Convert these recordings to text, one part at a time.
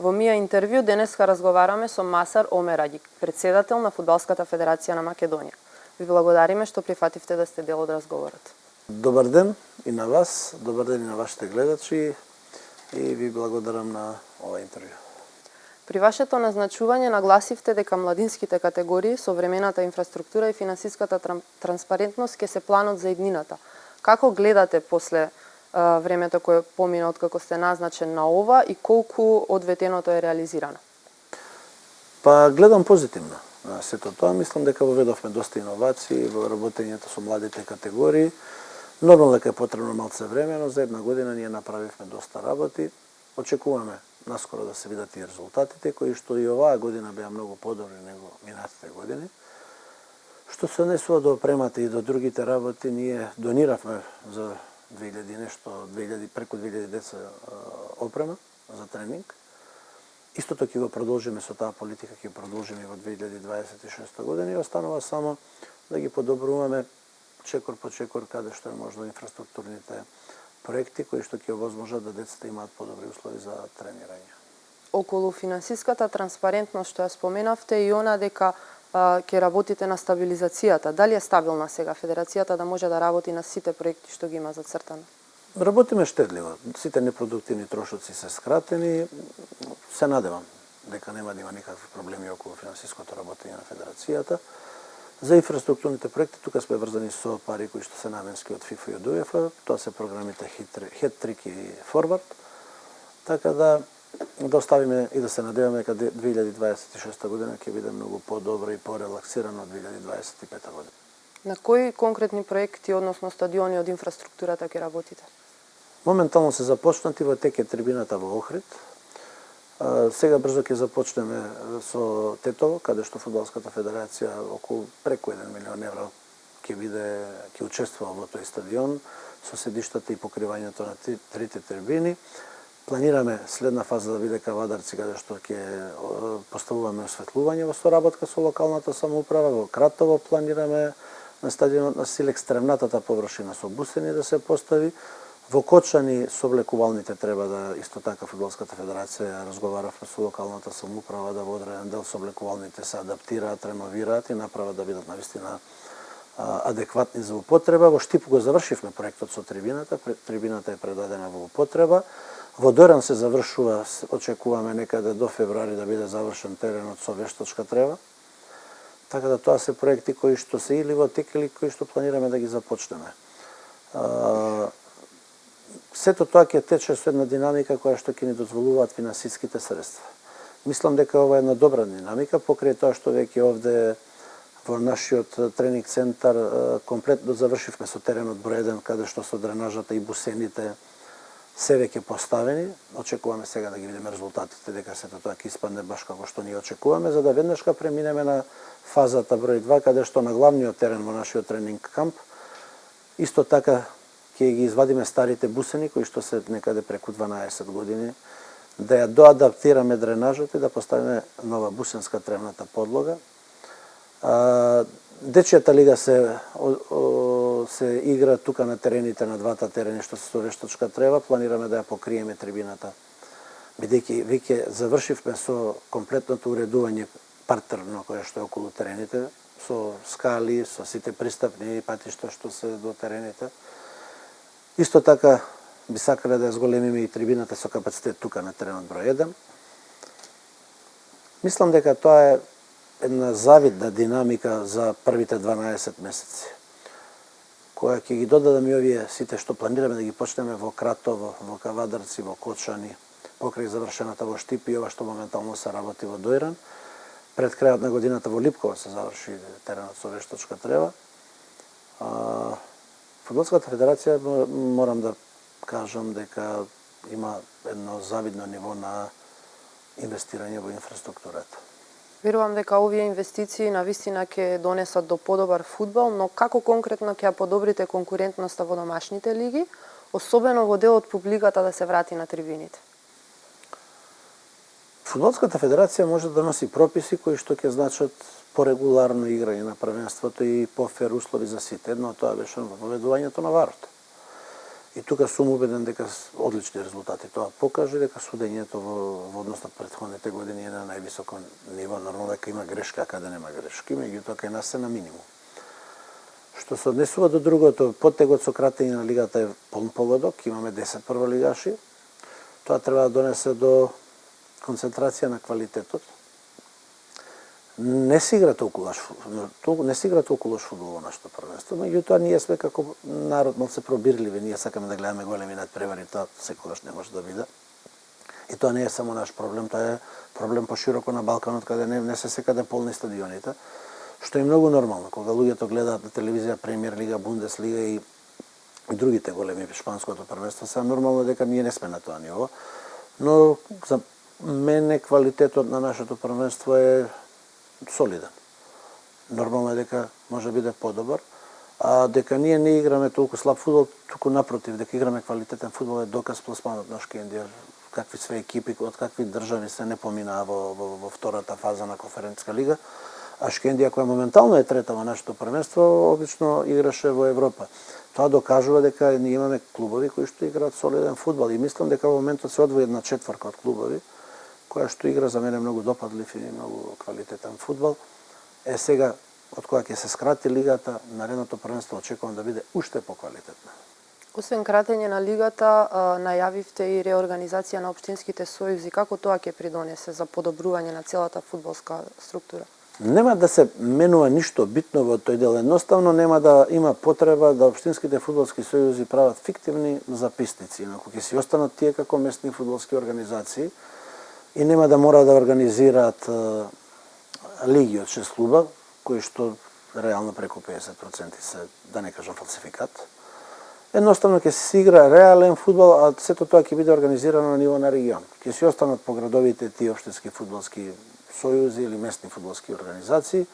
Во мија интервју денеска разговараме со Масар Омераѓи, председател на Фудбалската федерација на Македонија. Ви благодариме што прифативте да сте дел од разговорот. Добар ден и на вас, добар ден и на вашите гледачи и ви благодарам на ова интервју. При вашето назначување нагласивте дека младинските категории, современата инфраструктура и финансиската транспарентност ќе се планот за иднината. Како гледате после времето кое помина од како сте назначен на ова и колку од ветеното е реализирано? Па гледам позитивно на сето тоа. Мислам дека воведовме доста иновации во работењето со младите категории. Нормално дека е потребно малце време, но за една година ние направивме доста работи. Очекуваме наскоро да се видат и резултатите, кои што и оваа година беа многу подобри него минатите години. Што се однесува до опремата и до другите работи, ние дониравме за 2000 нешто, преку 2000 деца опрема за тренинг. Истото ќе го продолжиме со таа политика, ќе продолжиме во 2026 година и останува само да ги подобруваме чекор по чекор каде што е можно инфраструктурните проекти кои што ќе овозможат да децата имаат подобри услови за тренирање. Околу финансиската транспарентност што ја споменавте и она дека ќе работите на стабилизацијата. Дали е стабилна сега Федерацијата да може да работи на сите проекти што ги има зацртано? Работиме штедливо. Сите непродуктивни трошоци се скратени. Се надевам дека нема да има никакви проблеми околу финансиското работење на Федерацијата. За инфраструктурните проекти тука сме врзани со пари кои што се наменски од ФИФА и од УЕФА. Тоа се програмите Хет-трик и Форвард. Така да оставиме и да се надеваме дека 2026 година ќе биде многу подобра и порелаксирана од 2025 година. На кои конкретни проекти, односно стадиони од инфраструктурата ќе работите? Моментално се започнати во тек е трибината во Охрид. Сега брзо ќе започнеме со Тетово, каде што Фудбалската федерација околу преку 1 милион евра ќе учествува во тој стадион со седиштата и покривањето на трите трибини. Планираме следна фаза да биде Кавадарци, каде што ќе поставуваме осветлување во соработка со локалната самоуправа. Во Кратово планираме на стадионот на Силекс тревнатата површина со бусени да се постави. Во Кочани соблекувалните треба да исто така Фудбалската федерација разговаравме со локалната самоуправа да во одреден дел соблекувалните се адаптираат, реновираат и направат да бидат навистина адекватни за употреба. Во Штип го завршивме проектот со трибината, трибината е предадена во употреба. Во Доран се завршува, очекуваме некаде до февруари да биде завршен теренот со вештачка трева. Така да тоа се проекти кои што се или во тек или кои што планираме да ги започнеме. Сето тоа ќе тече со една динамика која што ќе ни дозволуваат финансиските средства. Мислам дека ова е една добра динамика, покрај тоа што веќе овде во нашиот тренинг центар комплетно завршивме со теренот број 1, каде што со дренажата и бусените се веќе поставени. Очекуваме сега да ги видиме резултатите, дека сето тоа ќе испадне баш како што ние очекуваме, за да веднашка преминеме на фазата број 2, каде што на главниот терен во нашиот тренинг камп исто така ќе ги извадиме старите бусени кои што се некаде преку 12 години, да ја доадаптираме дренажот и да поставиме нова бусенска тревната подлога. Дечијата лига се игра тука на терените, на двата терени што се со вештачка трева. Планираме да ја покриеме трибината, бидејќи веќе завршивме со комплетното уредување партерно кое што е околу терените, со скали, со сите пристапни патишта што се до терените. Исто така би сакале да ја зголемиме и трибината со капацитет тука на теренот број 1. Мислам дека тоа е една завидна динамика за првите 12 месеци, која ќе ги додадаме овие сите што планираме да ги почнеме во Кратово, во Кавадарци, во Кочани, покрај завршената во Штип и ова што моментално се работи во Дојран. Пред крајот на годината во Липкова се заврши теренот со вештачка трева. Фудбалската федерација, морам да кажам дека има едно завидно ниво на инвестирање во инфраструктурата. Верувам дека овие инвестиции навистина ќе донесат до подобар фудбал, но како конкретно ќе ја подобрите конкурентноста во домашните лиги, особено во делот публиката да се врати на трибините? Фудбалската федерација може да носи прописи кои што ќе значат порегуларно играње на првенството и пофер услови за сите. Едно тоа беше воведувањето на варот. И тука сум убеден дека одлични резултати тоа покажа, дека судењето во однос на претходните години е на највисоко ниво. Нормално дека има грешка, каде нема грешки, меѓутоа кај нас се на минимум. Што се однесува до другото, поттегот со кратење на лигата е полн погодок, имаме 10 прволигаши. Тоа треба да донесе до концентрација на квалитетот. Не се игра толку лош фудбал во нашето првенство, меѓутоа ние сме како народ малце пробирливи, ние сакаме да гледаме големи надпревари, тоа секогаш не може да биде. И тоа не е само наш проблем, тоа е проблем пошироко на Балканот, каде не се секаде полни стадионите, што е многу нормално. Кога луѓето гледаат на телевизија Премиер лига, Бундеслига и другите големи шпанското првенство, се нормално дека ние не сме на тоа ниво, но за мене квалитетот на нашето првенство е солиден. Нормално е дека може да биде подобар, а дека ние не играме толку слаб фудбал, туку напротив, дека играме квалитетен фудбал е доказ пласманот на Шкендија, какви све екипи, од какви држави се не поминаа во втората фаза на Конференцска лига, а Шкендија, која моментално е трета во нашето првенство, обично играше во Европа. Тоа докажува дека ние имаме клубови кои што играат солиден фудбал и мислам дека во моментот се одвои една четврка од клубови која што игра за мене многу допадлив и многу квалитетен фудбал. Сега, од кога ќе се скрати лигата, наредното првенство очекувам да биде уште поквалитетно. Освен кратење на лигата, најавивте и реорганизација на општинските сојузи. Како тоа ќе придонесе за подобрување на целата фудбалска структура? Нема да се менува ништо битно во тој дел. Едноставно нема да има потреба да општинските фудбалски сојузи прават фиктивни записници, инаку ќе си останат тие како местни фудбалски организации и нема да мора да организираат лиги од 6 клуба, кои што реално преку 50% се, да не кажам, фалсификат. Едноставно ќе се игра реален фудбал, а сето тоа ќе биде организирано на ниво на регион. Ќе си останат по градовите тие општински фудбалски сојузи или местни фудбалски организации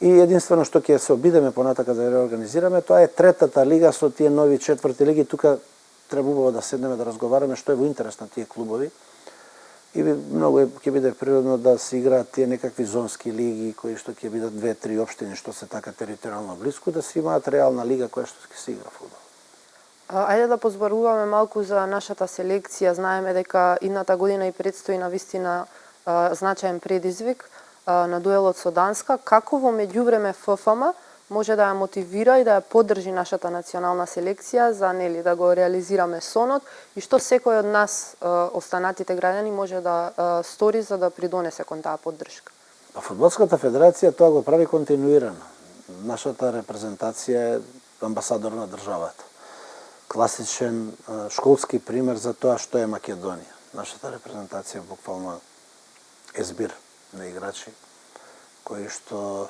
и единствено што ќе се обидеме понатака да реорганизираме, тоа е третата лига со тие нови четврти лиги. Тука требува да седнеме да разговараме што е во интерес на тие клубови. И многу ќе биде природно да се играат тие некакви зонски лиги кои што ќе бидат 2-3 општини што се така територијално блиску, да се имаат реална лига која што ќе се игра фудбал. Ајде да позборуваме малку за нашата селекција. Знаеме дека идната година и предстои навистина значаен предизвик на дуелот со Данска. Како во меѓувреме ФФМ може да ја мотивира и да ја поддржи нашата национална селекција за да го реализираме сонот и што секој од нас, останатите граѓани, може да стори за да придонесе кон таа поддршка? Фудбалската федерација тоа го прави континуирано. Нашата репрезентација е амбасадор на државата. Класичен школски пример за тоа што е Македонија. Нашата репрезентација буквално е збир на играчи кои што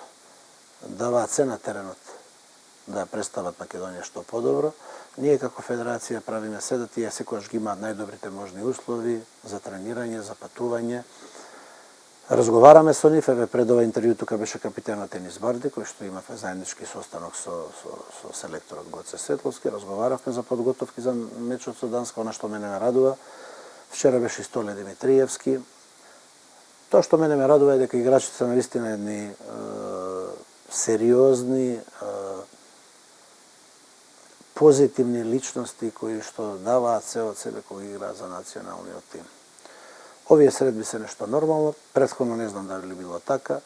даваат се на теренот да ја представат Македонија што подобро. Ние како федерација правиме се да тие секогаш ги имаат најдобрите можни услови за тренирање, за патување. Разговараме со нив, пред ова интервју тука беше капитенот Енис Барди, кој што имавме заеднички состанок со селекторот Гоце Светловски. Разговаравме за подготовки за мечот со Данска, она што мене ме радува. Вчера беше и Столе Димитриевски. Тоа што мене ме радува е дека играчите се навистина едни сериозни, позитивни личности кои што даваат се од себе кога играат за националниот тим. Овие средби се нешто нормално, претходно не знам дали било така.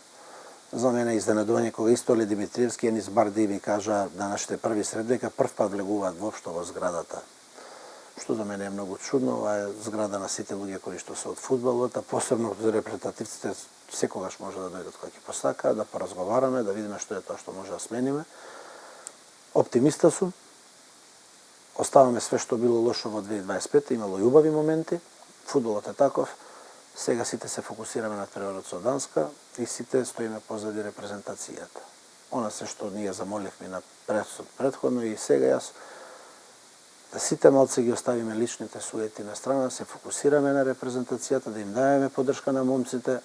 За мене изненадување кога Истоле Димитриевски и Енис Барди ми кажа на нашите први средби дека прв пат влегуваат воопшто во зградата. Што за мене е многу чудно, ова е зграда на сите луѓе кои што се од фудбалот, а посебно за репрезентативците секогаш може да дојдат кога ќе посакаат, да поразговараме, да видиме што е тоа што може да смениме. Оптимиста сум. Оставаме све што било лошо во 2025, имало и убави моменти. Фудбалот е таков. Сега сите се фокусираме на преварот со Данска и сите стоиме позади репрезентацијата. Она се што ние замоливме на претходно и сега јас да сите малце ги оставиме личните суети на страна, се фокусираме на репрезентацијата, да им даеме поддршка на момците,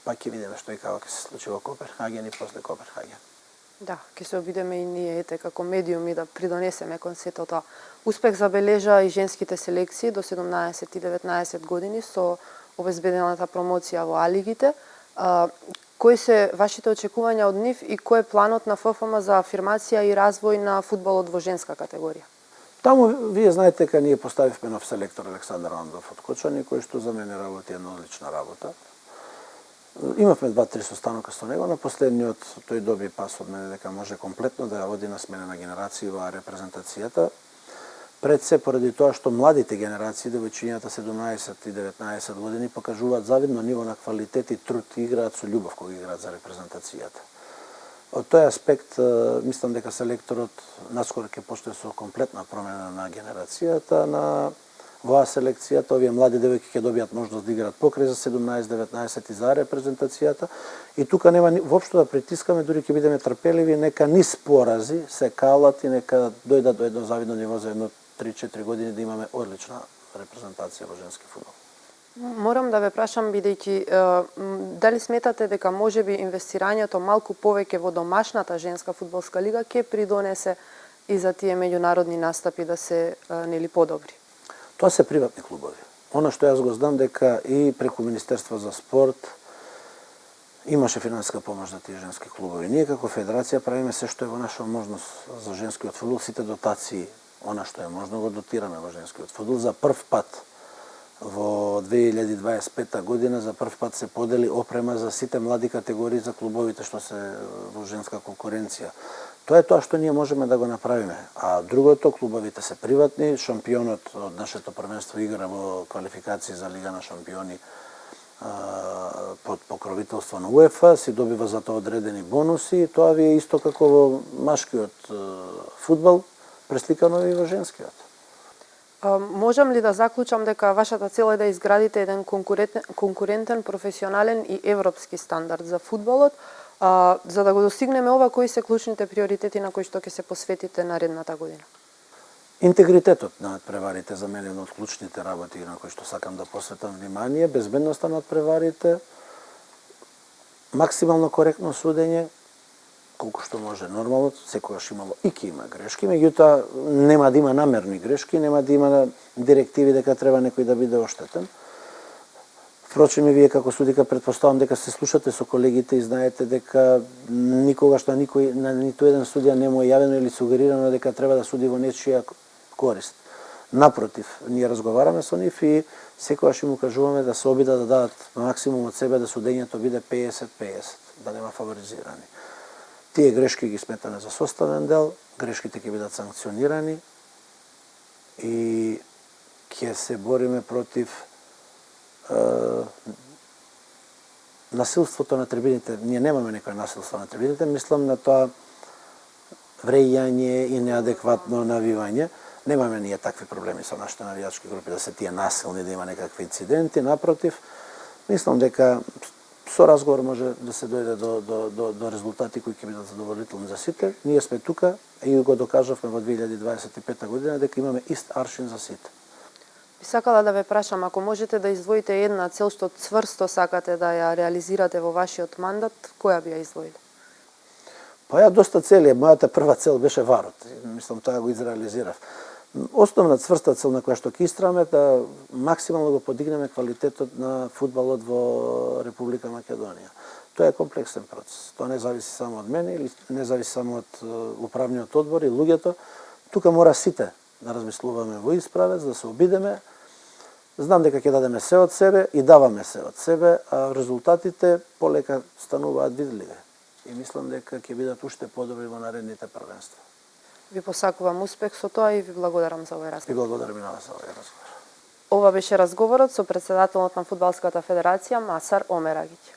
па ќе видиме што и како ќе се случи во Копенхаген и после Копенхаген. Да, ќе се обидеме и ние како медиуми да придонесеме кон сето тоа. Успех забележа и женските селекции до 17 и 19 години со обезбедената промоција во А-лигите. Кои се вашите очекувања од нив и кој е планот на ФФМ за афирмација и развој на фудбалот во женска категорија? Таму вие знаете дека ние поставивме нов селектор Александар Андов од Кочани, кој што за мене работи една одлична работа. Имавме 2-3 состанока со него, на последниот тој доби пас од мене дека може комплетно да ја води на сменена генерација во репрезентацијата. Пред се поради тоа што младите генерации, девојчињата 17 и 19 години, покажуваат завидно ниво на квалитет и труд и играат со љубов кога играат за репрезентацијата. Од тој аспект, мислам дека селекторот наскоро ќе почне со комплетна промена на генерацијата, во селекцијата. Овие млади девојки ќе добијат можност да играат покрај за 17-19 и за репрезентацијата. И тука нема воопшто да притискаме, дури ќе бидеме трпеливи, нека низ порази се калат и нека дојдат до едно завидно ниво за едно 3-4 години да имаме одлична репрезентација во женски фудбал. Морам да ве прашам, бидејќи дали сметате дека можеби инвестирањето малку повеќе во домашната женска фудбалска лига ќе придонесе и за тие меѓународни настапи да се нели подобри? Тоа се приватни клубови. Она што јас го знам дека и преку Министерство за спорт имаше финансиска помош за тие женски клубови. Ние како федерација правиме се што е во наша можност за женскиот фудбал, сите дотации, она што е можно го дотираме во женскиот фудбал. За прв пат во 2025 година за прв пат се подели опрема за сите млади категории за клубовите што се во женска конкуренција. Тоа е тоа што ние можеме да го направиме. А другото, клубовите се приватни, шампионот од нашето првенство игра во квалификации за Лига на шампиони под покровителство на УЕФА, си добива за тоа одредени бонуси. Тоа ви е исто како во машкиот фудбал, пресликано и во женскиот. Можам ли да заклучам дека вашата цел е да изградите еден конкурентен, професионален и европски стандард за фудбалот? За да го достигнеме ова, кои се клучните приоритети на кои што ќе се посветите наредната година? Интегритетот на надпреварите за мене е една од клучните работи на кои што сакам да посветам внимание, безбедноста на надпреварите, максимално коректно судење, колку што може нормално, секогаш имало и ќе има грешки, меѓутоа нема да има намерни грешки, нема да има директиви дека треба некој да биде оштетен. Впрочем, и вие како судика претпоставам дека се слушате со колегите и знаете дека никогаш на ниту еден судија не му е јавено или сугерирано дека треба да суди во нечија корист. Напротив, ние разговараме со нив и секогаш им кажуваме да се обидат да дадат максимум од себе, да судењето биде 50-50, да нема фаворизирани. Тие грешки ги сметаме за составен дел, грешките ќе бидат санкционирани и ќе се бориме против насилството на трибините. Ние немаме некој насилство на трибините, мислам на тоа врејање и неадекватно навивање. Немаме ние такви проблеми со нашите навијачки групи да се тие насилни, да има некакви инциденти, напротив, мислам дека со разговор може да се дојде до резултати кои ќе бидат задоволителни за сите. Ние сме тука и го докажавме во 2025 година дека имаме ист аршин за сите. Би сакала да ве прашам, ако можете да издвоите една цел што цврсто сакате да ја реализирате во вашиот мандат, која би ја издвоиле? Па ја доста цели, мојата прва цел беше варот. Мислам, тоа го изреализирав. Основна цврста цел на која што ќе истраме да максимално го подигнеме квалитетот на фудбалот во Република Македонија. Тоа е комплексен процес. Тоа не зависи само од мене или не зависи само од управниот одбор и луѓето. Тука мора сите да размислуваме во исправец, да се обидеме. Знам дека ќе дадеме се од себе и даваме се од себе, а резултатите полека стануваат видливи. И мислам дека ќе бидат уште подобри во наредните првенства. Ви посакувам успех со тоа и ви благодарам за овој разговор. И благодарам и на вас за овој разговор. Ова беше разговорот со претседателот на Фудбалската федерација Масар Омерагиќ.